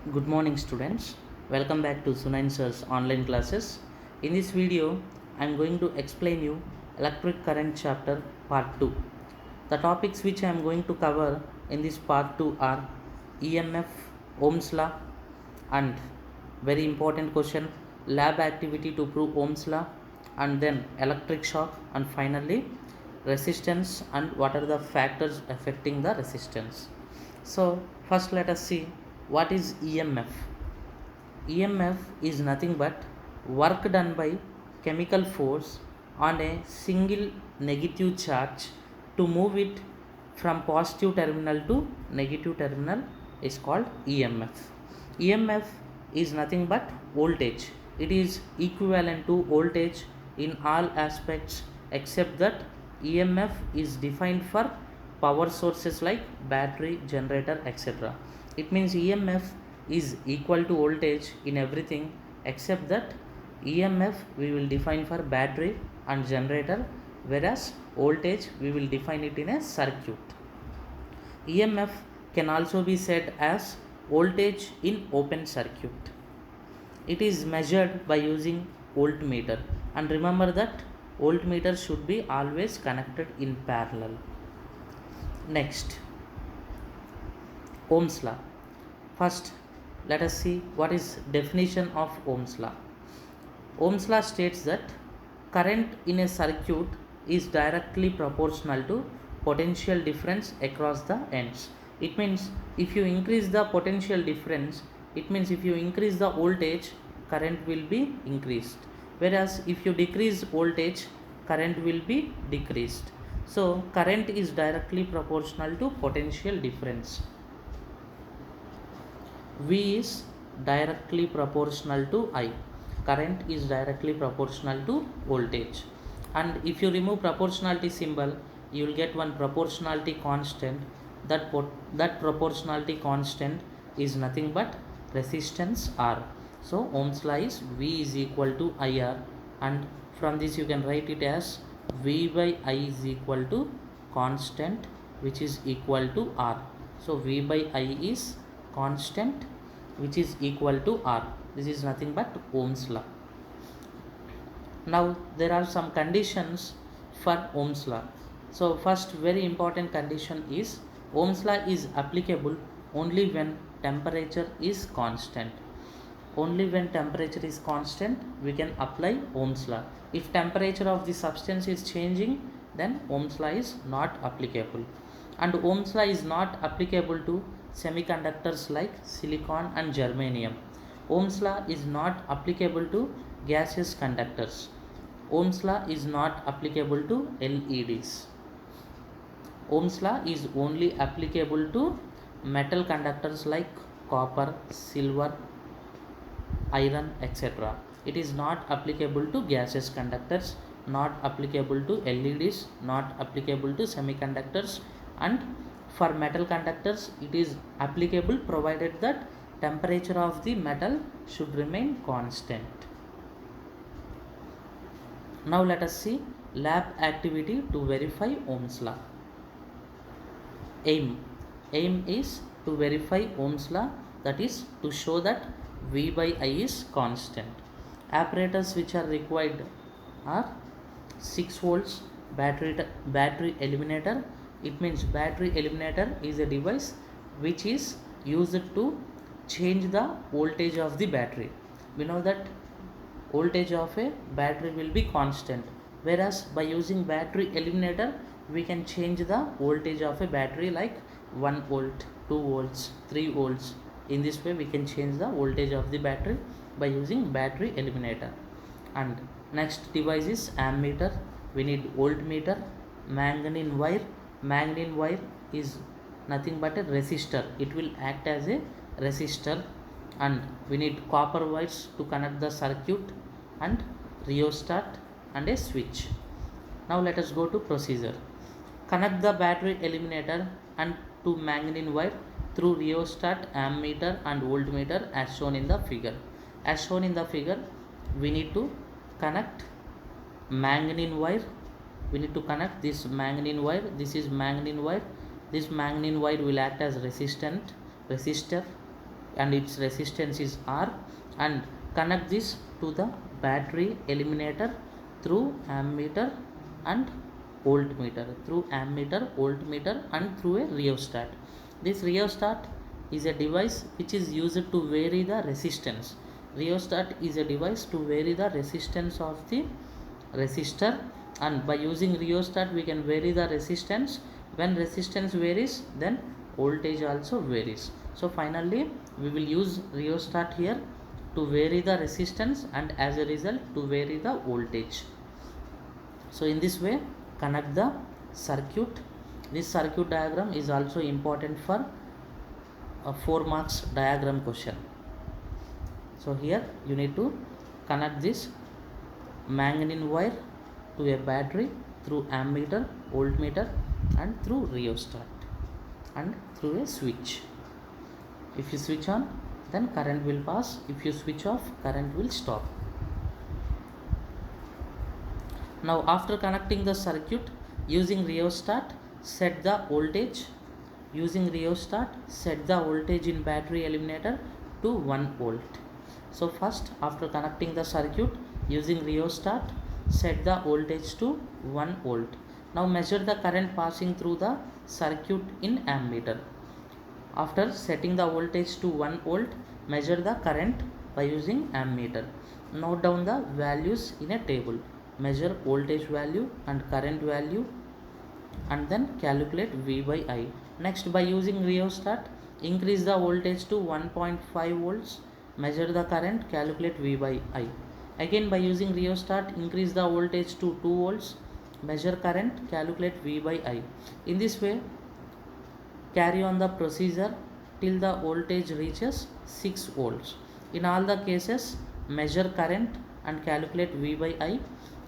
Good morning students. Welcome back to Sunain Sir's online classes. In this video, I am going to explain you electric current chapter part 2. The topics which I am going to cover in this part 2 are EMF, Ohm's law, and very important question, lab activity to prove Ohm's law, and then electric shock, and finally resistance and what are the factors affecting the resistance. So first let us see what is EMF. EMF is nothing but work done by chemical force on a single negative charge to move it from positive terminal to negative terminal is called EMF. EMF is nothing but voltage. It is equivalent to voltage in all aspects except that EMF is defined for power sources like battery, generator, etc. It means EMF is equal to voltage in everything except that EMF we will define for battery and generator, whereas voltage we will define it in a circuit. EMF can also be said as voltage in open circuit. It is measured by using voltmeter, and remember that voltmeter should be always connected in parallel. Next, Ohm's law. First, let us see what is definition of Ohm's law. Ohm's law states that current in a circuit is directly proportional to potential difference across the ends. It means if you increase the potential difference, it means if you increase the voltage, current will be increased. Whereas if you decrease voltage, current will be decreased. So current is directly proportional to potential difference. V is directly proportional to I. Current is directly proportional to voltage. And if you remove proportionality symbol, you will get one proportionality constant. That proportionality constant is nothing but resistance R. So Ohm's law is V is equal to IR, and from this you can write it as V by I is equal to constant which is equal to R. So V by I is constant which is equal to R. This is nothing but Ohm's law. Now there are some conditions for Ohm's law. So first very important condition is Ohm's law is applicable only when temperature is constant. Only when temperature is constant we can apply Ohm's law. If temperature of the substance is changing, then Ohm's law is not applicable. And Ohm's law is not applicable to semiconductors like silicon and germanium. Ohm's law is not applicable to gaseous conductors. Ohm's law is not applicable to LEDs. Ohm's law is only applicable to metal conductors like copper, silver, iron, etc. It is not applicable to gaseous conductors, not applicable to LEDs, not applicable to semiconductors, and for metal conductors it is applicable provided that temperature of the metal should remain constant. Now let us see lab activity to verify Ohm's law. Aim is to verify Ohm's law, that is to show that V by I is constant. Apparatus which are required are 6 volts battery eliminator. It means battery eliminator is a device which is used to change the voltage of the battery. We know that voltage of a battery will be constant, whereas by using battery eliminator we can change the voltage of a battery like 1 volt, 2 volts, 3 volts. In this way we can change the voltage of the battery by using battery eliminator. And next device is ammeter. We need voltmeter. Manganese wire is nothing but a resistor. It will act as a resistor. And we need copper wires to connect the circuit, and rheostat and a switch. Now let us go to procedure. Connect the battery eliminator and to manganese wire through rheostat, ammeter and voltmeter as shown in the figure. As shown in the figure, we need to connect manganese wire. We need to connect this manganese wire. This is manganese wire. This manganese wire will act as resistor, and its resistance is R, and connect this to the battery eliminator through ammeter and voltmeter, and through a rheostat. This rheostat is a device which is used to vary the resistance. Rheostat is a device to vary the resistance of the resistor, and by using rheostat we can vary the resistance. When resistance varies, then voltage also varies. So finally we will use rheostat here to vary the resistance, and as a result to vary the voltage. So in this way connect the circuit. This circuit diagram is also important for a 4 marks diagram question. So here you need to connect this manganese wire to a battery through ammeter, voltmeter, and through rheostat, and through a switch. If you switch on, then current will pass. If you switch off, current will stop. Now after connecting the circuit, using rheostat set the voltage. Set the voltage in battery eliminator to 1 volt. So first, after connecting the circuit using rheostat, set the voltage to 1 volt. Now measure the current passing through the circuit in ammeter. After setting the voltage to 1 volt, measure the current by using ammeter. Note down the values in a table. Measure voltage value and current value, and then calculate V by I. Next, by using rheostat, increase the voltage to 1.5 volts. Measure the current, calculate V by I. Again, by using rheostat, increase the voltage to 2 volts. Measure current, calculate V by I. In this way, carry on the procedure till the voltage reaches 6 volts. In all the cases, measure current and calculate V by I.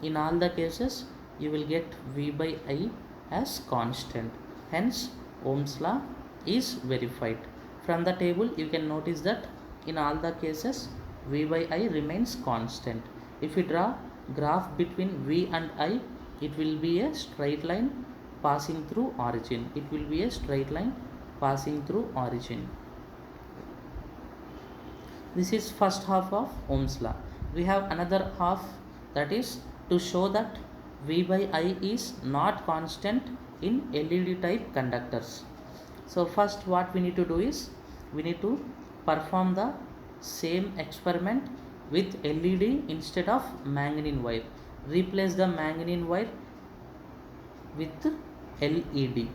In all the cases, you will get V by I as constant. Hence, Ohm's law is verified. From the table, you can notice that in all the cases, V by I remains constant. If we draw graph between V and I, it will be a straight line passing through origin. This is first half of Ohm's law. We have another half, that is to show that V by I is not constant in LED type conductors. So first what we need to do is, we need to perform the same experiment with LED instead of manganese wire. Replace the manganese wire with LED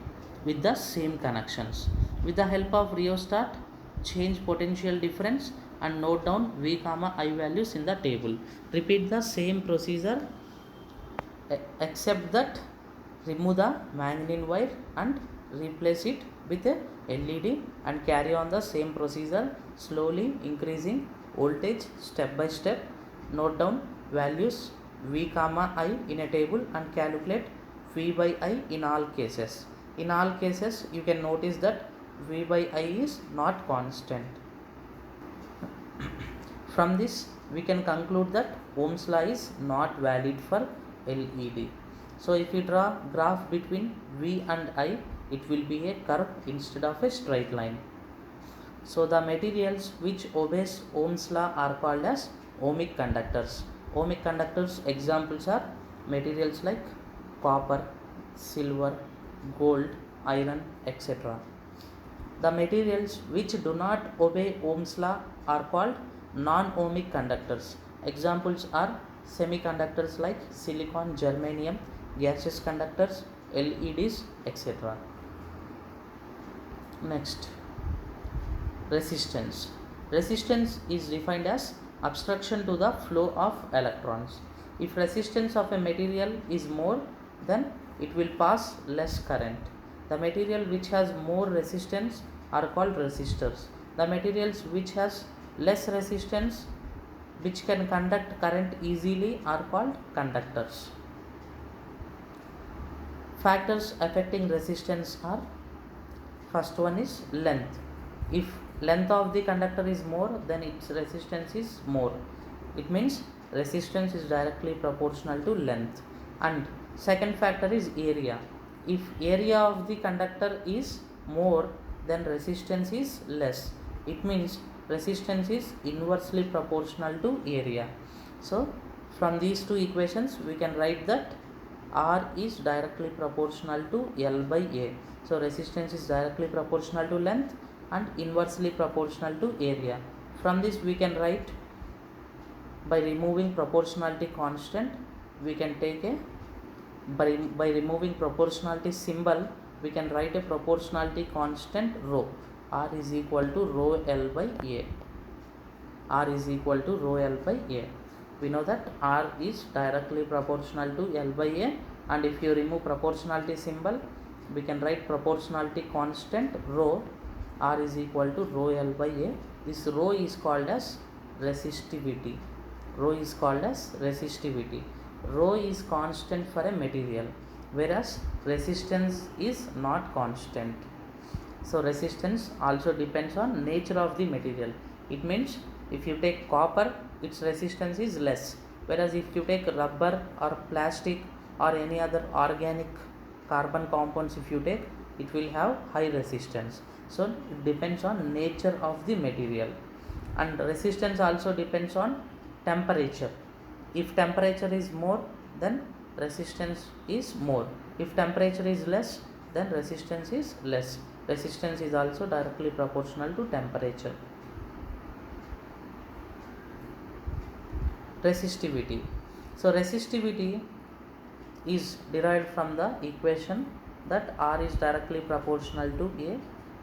with the same connections. With the help of rheostat, change potential difference and note down V, I values in the table. Repeat the same procedure except that remove the manganese wire and replace it with a LED, and carry on the same procedure, slowly increasing voltage step by step. Note down values V, I in a table and calculate V by I in all cases. In all cases, you can notice that V by I is not constant. From this, we can conclude that Ohm's law is not valid for LED. So if we draw graph between V and I, it will be a curve instead of a straight line. So the materials which obeys Ohm's law are called as ohmic conductors. Ohmic conductors examples are materials like copper, silver, gold, iron, etc. The materials which do not obey Ohm's law are called non-ohmic conductors. Examples are semiconductors like silicon, germanium, gaseous conductors, LEDs, etc. Next, resistance. Resistance is defined as obstruction to the flow of electrons. If resistance of a material is more, then it will pass less current. The material which has more resistance are called resistors. The materials which has less resistance, which can conduct current easily, are called conductors. Factors affecting resistance are, first one is length. If length of the conductor is more, then its resistance is more. It means resistance is directly proportional to length. And second factor is area. If area of the conductor is more, then resistance is less. It means resistance is inversely proportional to area. So from these two equations we can write that R is directly proportional to L by A. So resistance is directly proportional to length and inversely proportional to area. From this we can write, by removing proportionality constant, we can take a by removing proportionality symbol, we can write a proportionality constant rho. R is equal to rho L by A. R is equal to rho L by A. We know that R is directly proportional to L by A, and if you remove proportionality symbol, we can write proportionality constant rho. R is equal to rho L by A. This rho is called as resistivity. Rho is called as resistivity. Rho is constant for a material, whereas resistance is not constant. So resistance also depends on nature of the material. It means if you take copper, its resistance is less, whereas if you take rubber or plastic or any other organic carbon compounds, if you take, it will have high resistance. So it depends on nature of the material. And resistance also depends on temperature. If temperature is more, then resistance is more. If temperature is less, then resistance is less. Resistance is also directly proportional to temperature. Resistivity. So resistivity is derived from the equation that R is directly proportional to A,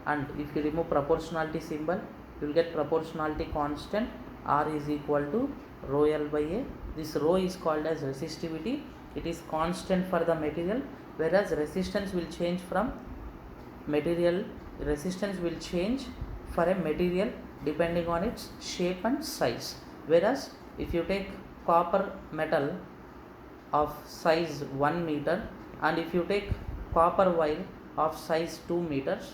and if you remove proportionality symbol, you will get proportionality constant R is equal to rho L by A. This rho is called as resistivity. It is constant for the material, whereas resistance will change from material. Resistance will change for a material depending on its shape and size. Whereas if you take copper metal of size 1 meter, and if you take copper wire of size 2 meters,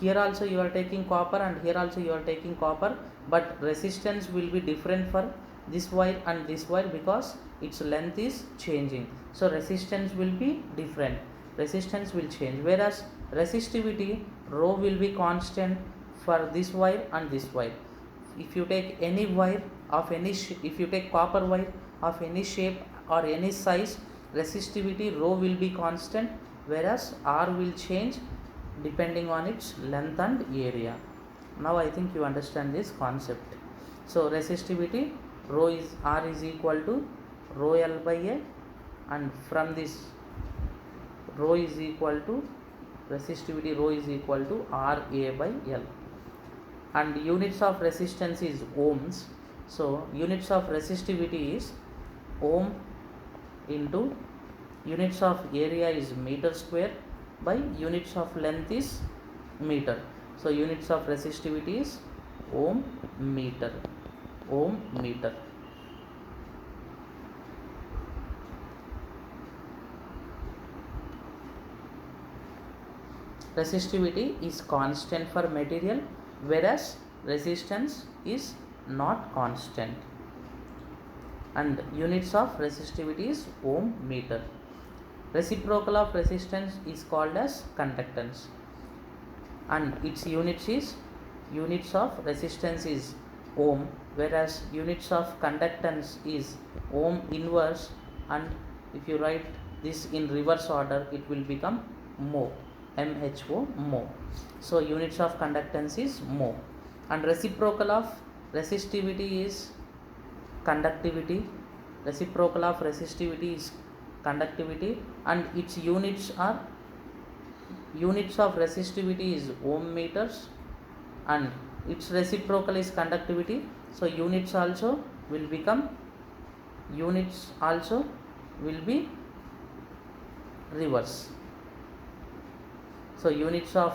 here also you are taking copper and here also you are taking copper, but resistance will be different for this wire and this wire because its length is changing. So resistance will be different, resistance will change, whereas resistivity rho will be constant for this wire and this wire. If you take any wire of any if you take copper wire of any shape or any size, resistivity rho will be constant, whereas R will change depending on its length and area. Now I think you understand this concept. So resistivity rho is R is equal to rho L by A, and from this rho is equal to resistivity rho is equal to R A by L, and units of resistance is ohms. So units of resistivity is ohm into units of area is meter square by units of length is meter. So units of resistivity is ohm meter. Ohm meter. Resistivity is constant for material, whereas resistance is not constant, and units of resistivity is ohm meter. Reciprocal of resistance is called as conductance, and its units of resistance is ohm, whereas units of conductance is ohm inverse, and if you write this in reverse order, it will become mho, mho, mho. So units of conductance is mho, and reciprocal of resistivity is conductivity. Reciprocal of resistivity is conductivity, and its units are units of resistivity is ohm meters, and its reciprocal is conductivity. So units also will become reverse. So units of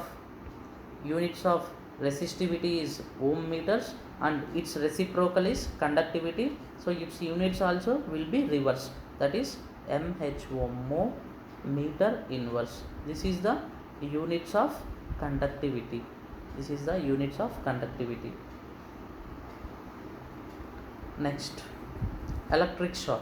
resistivity is ohm meters, and its reciprocal is conductivity. So its units also will be reverse, that is mho, mho meter inverse. This is the units of conductivity. This is the units of conductivity. Next, electric shock.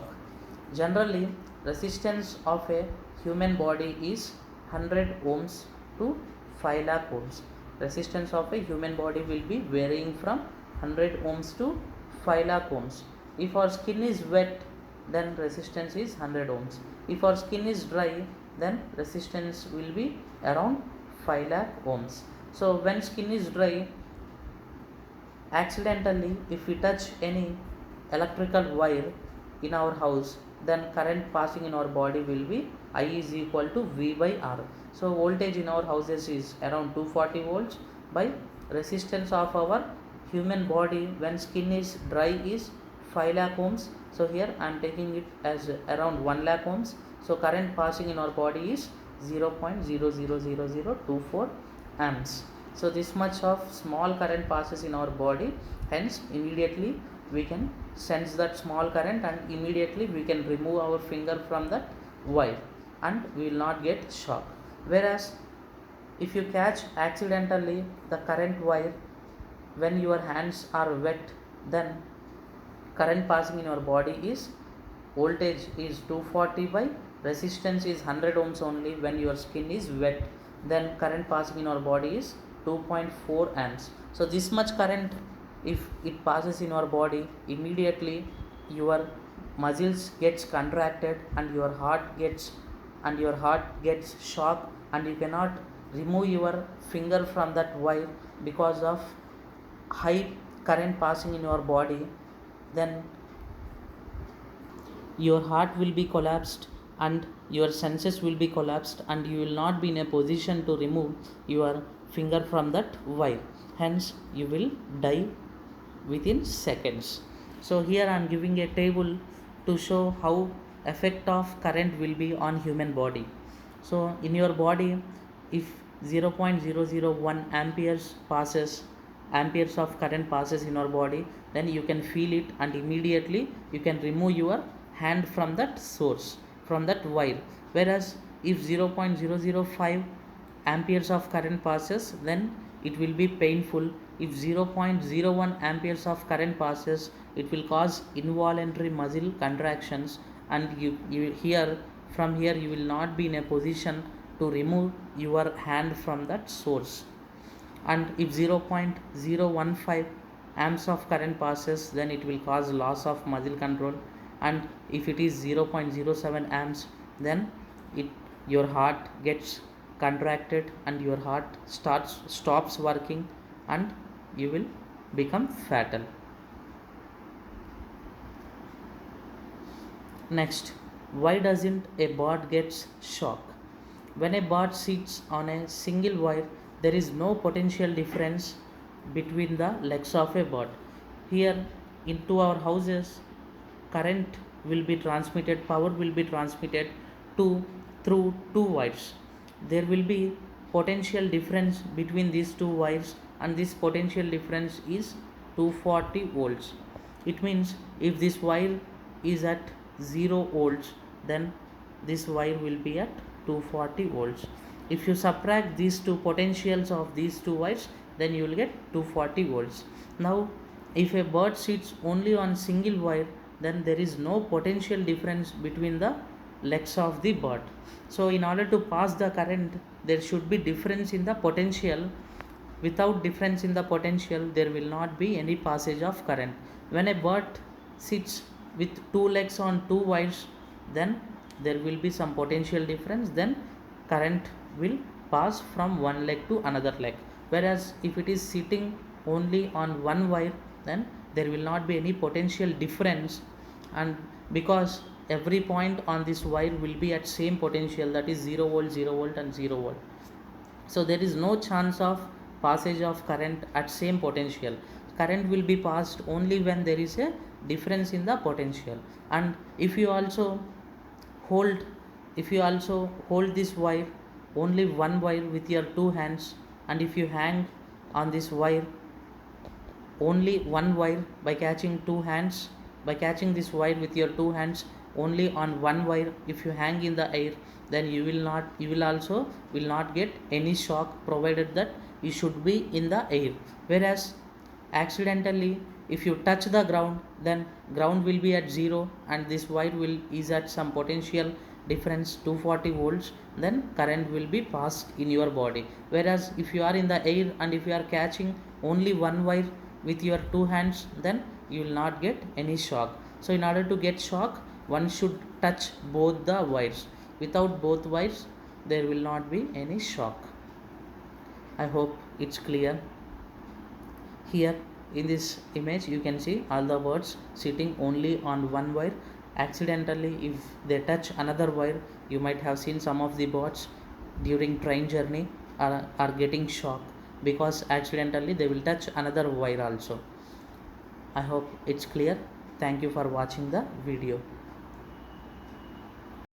Generally, resistance of a human body is 100 ohms to 5 lakh ohms. resistance of a human body will be varying from 100 ohms to 5 lakh ohms. If our skin is wet, then resistance is 100 ohms. If our skin is dry, then resistance will be around 5 lakh ohms. So when skin is dry, accidentally if we touch any electrical wire in our house, then current passing in our body will be I is equal to V by R. So voltage in our houses is around 240 volts by resistance of our human body when skin is dry is 5 lakh ohms. So here I am taking it as around 1 lakh ohms. So current passing in our body is 0.000024 amps. So this much of small current passes in our body, hence immediately we can sense that small current and immediately we can remove our finger from that wire and we will not get shock. Whereas if you catch accidentally the current wire when your hands are wet, then current passing in your body is voltage is 240 by resistance is 100 ohms only when your skin is wet, then current passing in our body is 2.4 amps. So this much current if it passes in our body, immediately your muscles gets contracted and your heart gets shocked and you cannot remove your finger from that wire because of high current passing in your body. Then your heart will be collapsed and your senses will be collapsed and you will not be in a position to remove your finger from that wire, hence you will die within seconds. So here I am giving a table to show how effect of current will be on human body. So in your body, if 0.001 amperes of current passes in our body, then you can feel it and immediately you can remove your hand from that source, from that wire. Whereas if 0.005 amperes of current passes, then it will be painful. If 0.01 amperes of current passes, it will cause involuntary muscle contractions and you here from here you will not be in a position to remove your hand from that source. And if 0.015 amps of current passes, then it will cause loss of muscle control, and if it is 0.07 amps, then your heart gets contracted and your heart stops working and you will become fatal. Next, why doesn't a bird get shock? When a bird sits on a single wire, there is no potential difference between the legs of a bird. Here into our houses, current will be transmitted, power will be transmitted through two wires. There will be potential difference between these two wires and this potential difference is 240 volts. It means if this wire is at 0 volts, then this wire will be at 240 volts. If you subtract these two potentials of these two wires, then you will get 240 volts. Now if a bird sits only on single wire, then there is no potential difference between the legs of the bird. So in order to pass the current, there should be difference in the potential. Without difference in the potential, there will not be any passage of current. When a bird sits with two legs on two wires, then there will be some potential difference, then current will pass from one leg to another leg. Whereas if it is sitting only on one wire, then there will not be any potential difference, and because every point on this wire will be at same potential, that is 0 volt, 0 volt and 0 volt. So there is no chance of passage of current at same potential. Current will be passed only when there is a difference in the potential. And if you also hold this wire, only one wire with your two hands, and if you hang on this wire only one wire by catching this wire with your two hands only on one wire, if you hang in the air, then you will also not get any shock, provided that you should be in the air. Whereas accidentally if you touch the ground, then ground will be at 0 and this wire is at some potential difference 240 volts, then current will be passed in your body. Whereas if you are in the air and if you are catching only one wire with your two hands, then you will not get any shock. So in order to get shock, one should touch both the wires. Without both wires, there will not be any shock. I hope it's clear. Here in this image you can see all the birds sitting only on one wire. Accidentally if they touch another wire, you might have seen some of the birds during train journey are getting shocked because accidentally they will touch another wire also. I hope it's clear. Thank you for watching the video.